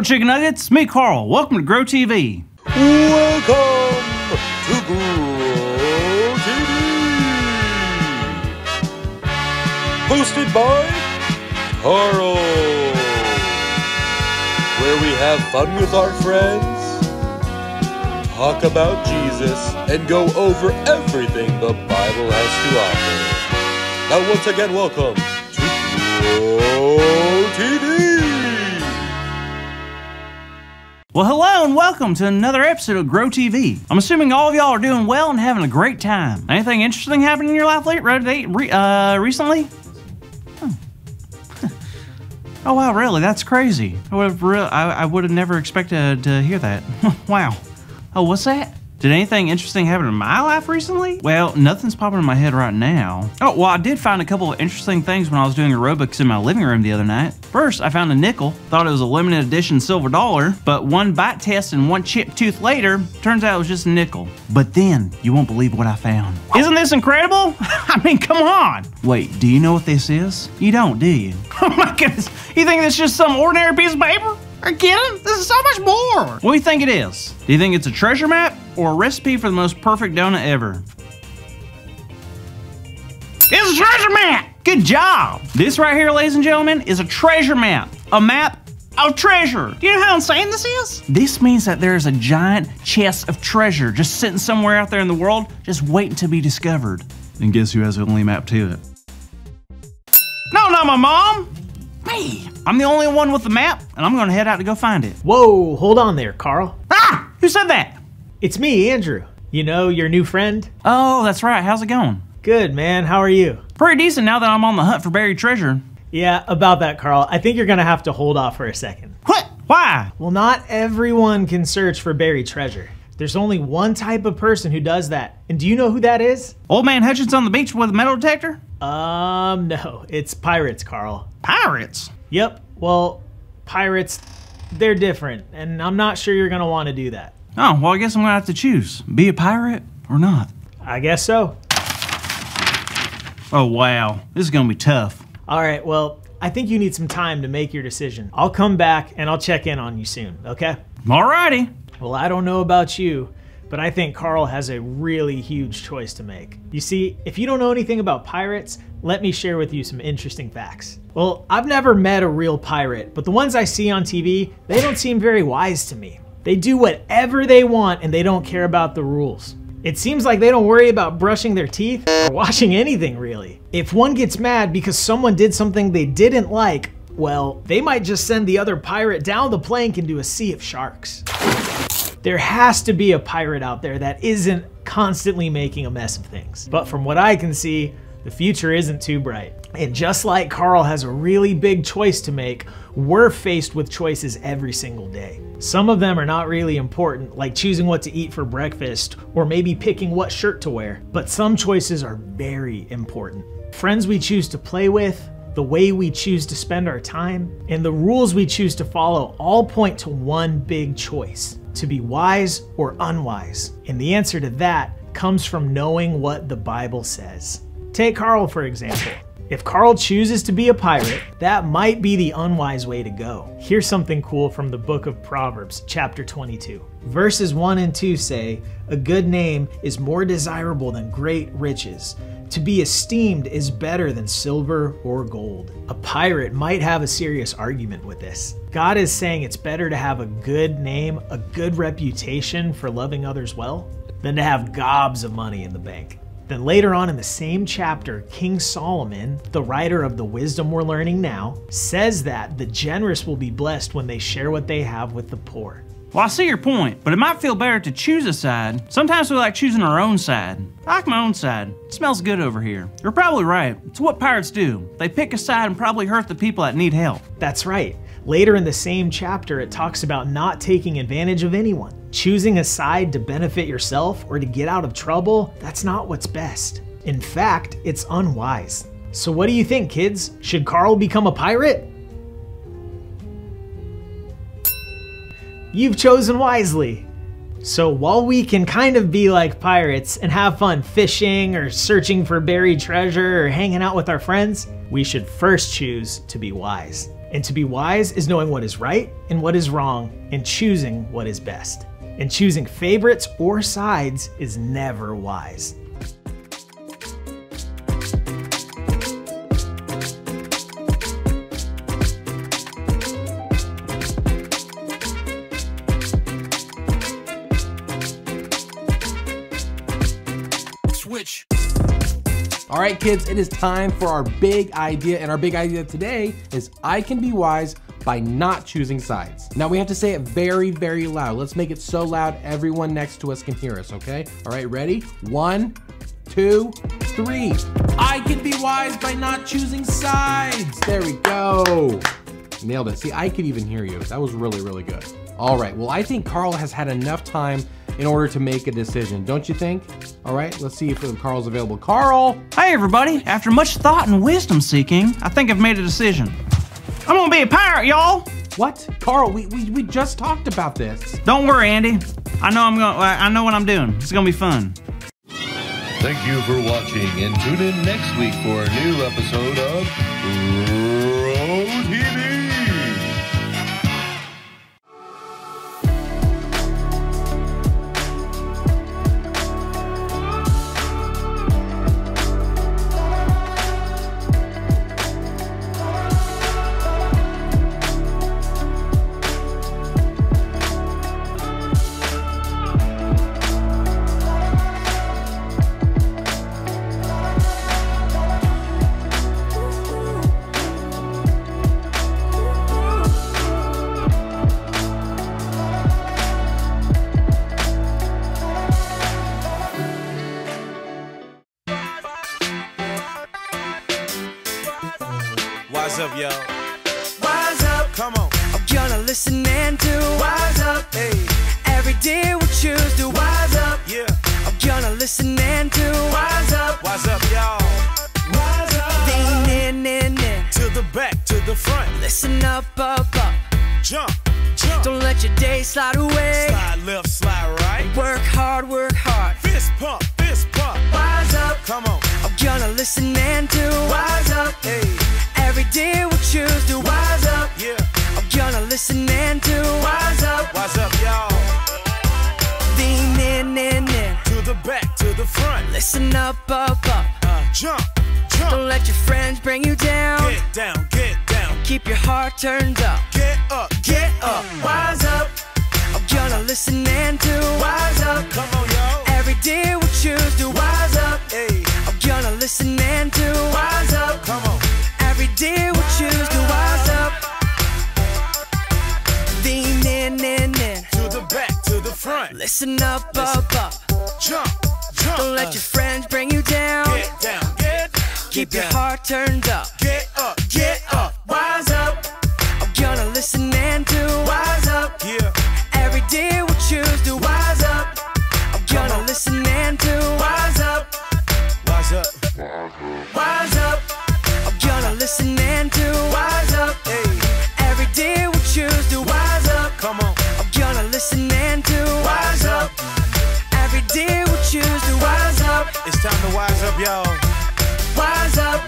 Chicken Nuggets, me Carl. Welcome to Grow TV. Welcome to Grow TV. Hosted by Carl, where we have fun with our friends, talk about Jesus, and go over everything the Bible has to offer. Now once again, welcome to Grow TV. Well, hello and welcome to another episode of Grow TV. I'm assuming all of y'all are doing well and having a great time. Anything interesting happened in your life recently? Oh wow, really? That's crazy. I would have never expected to hear that. Wow. Oh, what's that? Did anything interesting happen in my life recently? Well, nothing's popping in my head right now. Oh, well, I did find a couple of interesting things when I was doing aerobics in my living room the other night. First, I found a nickel. Thought it was a limited edition silver dollar, but one bite test and one chipped tooth later, turns out it was just a nickel. But then, you won't believe what I found. Isn't this incredible? I mean, come on. Wait, do you know what this is? You don't, do you? Oh my goodness, you think it's just some ordinary piece of paper? Are you kidding? This is so much more. What do you think it is? Do you think it's a treasure map or a recipe for the most perfect donut ever? It's a treasure map! Good job! This right here, ladies and gentlemen, is a treasure map. A map of treasure. Do you know how insane this is? This means that there is a giant chest of treasure just sitting somewhere out there in the world, just waiting to be discovered. And guess who has the only map to it? No, not my mom! Me! I'm the only one with the map, and I'm gonna head out to go find it. Whoa, hold on there, Carl. Ah! Who said that? It's me, Andrew. You know, your new friend? Oh, that's right. How's it going? Good, man. How are you? Pretty decent now that I'm on the hunt for buried treasure. Yeah, about that, Carl. I think you're gonna have to hold off for a second. What? Why? Well, not everyone can search for buried treasure. There's only one type of person who does that. And do you know who that is? Old Man Hutchins on the beach with a metal detector? No. It's pirates, Carl. Pirates? Yep. Well, pirates, they're different. And I'm not sure you're gonna want to do that. Oh, well, I guess I'm gonna have to choose. Be a pirate or not? I guess so. Oh, wow. This is gonna be tough. All right, well, I think you need some time to make your decision. I'll come back and I'll check in on you soon, okay? Alrighty. Well, I don't know about you, but I think Carl has a really huge choice to make. You see, if you don't know anything about pirates, let me share with you some interesting facts. Well, I've never met a real pirate, but the ones I see on TV, they don't seem very wise to me. They do whatever they want and they don't care about the rules. It seems like they don't worry about brushing their teeth or washing anything really. If one gets mad because someone did something they didn't like, well, they might just send the other pirate down the plank into a sea of sharks. There has to be a pirate out there that isn't constantly making a mess of things. But from what I can see, the future isn't too bright. And just like Carl has a really big choice to make, we're faced with choices every single day. Some of them are not really important, like choosing what to eat for breakfast or maybe picking what shirt to wear. But some choices are very important. Friends we choose to play with, the way we choose to spend our time, and the rules we choose to follow all point to one big choice: to be wise or unwise. And the answer to that comes from knowing what the Bible says. Take Carl, for example. If Carl chooses to be a pirate, that might be the unwise way to go. Here's something cool from the book of Proverbs, chapter 22. Verses 1 and 2 say, "A good name is more desirable than great riches. To be esteemed is better than silver or gold." A pirate might have a serious argument with this. God is saying it's better to have a good name, a good reputation for loving others well, than to have gobs of money in the bank. Then later on in the same chapter, King Solomon, the writer of the wisdom we're learning now, says that the generous will be blessed when they share what they have with the poor. Well, I see your point, but it might feel better to choose a side. Sometimes we like choosing our own side. I like my own side. It smells good over here. You're probably right. It's what pirates do. They pick a side and probably hurt the people that need help. That's right. Later in the same chapter, it talks about not taking advantage of anyone. Choosing a side to benefit yourself or to get out of trouble, that's not what's best. In fact, it's unwise. So what do you think, kids? Should Carl become a pirate? You've chosen wisely. So while we can kind of be like pirates and have fun fishing or searching for buried treasure or hanging out with our friends, we should first choose to be wise. And to be wise is knowing what is right and what is wrong and choosing what is best. And choosing favorites or sides is never wise. Switch. All right, kids, it is time for our big idea. And our big idea today is I can be wise by not choosing sides. Now we have to say it very, very loud. Let's make it so loud everyone next to us can hear us, okay? All right, ready? 1, 2, 3. I can be wise by not choosing sides. There we go. Nailed it. See, I could even hear you. That was really, really good. All right, well, I think Carl has had enough time in order to make a decision, don't you think? All right, let's see if Carl's available. Carl! Hey everybody, after much thought and wisdom seeking, I think I've made a decision. I'm gonna be a pirate, y'all! What? Carl, we just talked about this. Don't worry, Andy. I know what I'm doing. It's gonna be fun. Thank you for watching, and tune in next week for a new episode of Pro TV. Wise up, y'all. Wise up, come on. I'm gonna listen and do. Wise up, hey. Every day we choose to wise up. Yeah. I'm gonna listen and do. Wise up, y'all. Wise up. Lean in. To the back, to the front. Listen up. Jump. Don't let your day slide away. Slide left, slide right. Work hard. Fist pump. Wise up, come on. I'm gonna listen and do. Wise up, hey. Every day we choose to wise up. Yeah. I'm gonna listen and do. Wise up, y'all. Lean in. To the back, to the front. Listen up. Jump. Don't let your friends bring you down. Get down. Keep your heart turned up. Get up. Wise up. I'm gonna listen and do. Wise up. Come on, y'all. Every day we choose to wise up. Hey. I'm gonna listen and do. Wise up. Come on. Every day we choose to wise up. Lean in. To the back, to the front. Listen up. Jump. Don't let your friends bring you down. Get down. Keep your heart turned up. Get up. Wise up. I'm gonna listen and do. Wise up. Yeah. Every day we choose to wise up. I'm gonna listen and do. Wise up. Wise up. I'm gonna listen and do. Wise up. Hey. Every day we choose to wise up. Come on. I'm gonna listen and do. Wise up. Every day we choose to wise up. It's time to wise up, y'all. Wise up.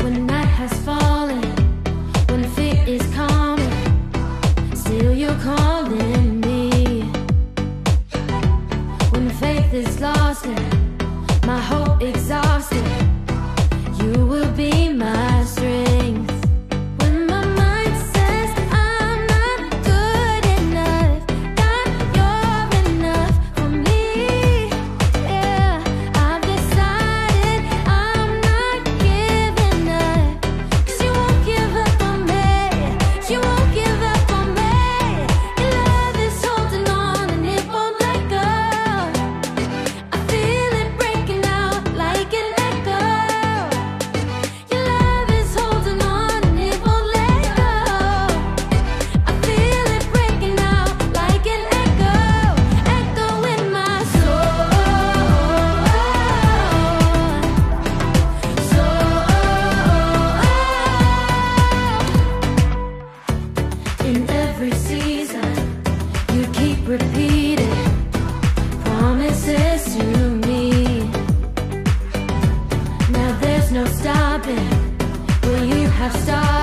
When night has fallen, when fear is coming, still you're calling me. When faith is lost and my hope exhausted, you will be my strength. When no stopping where you have started.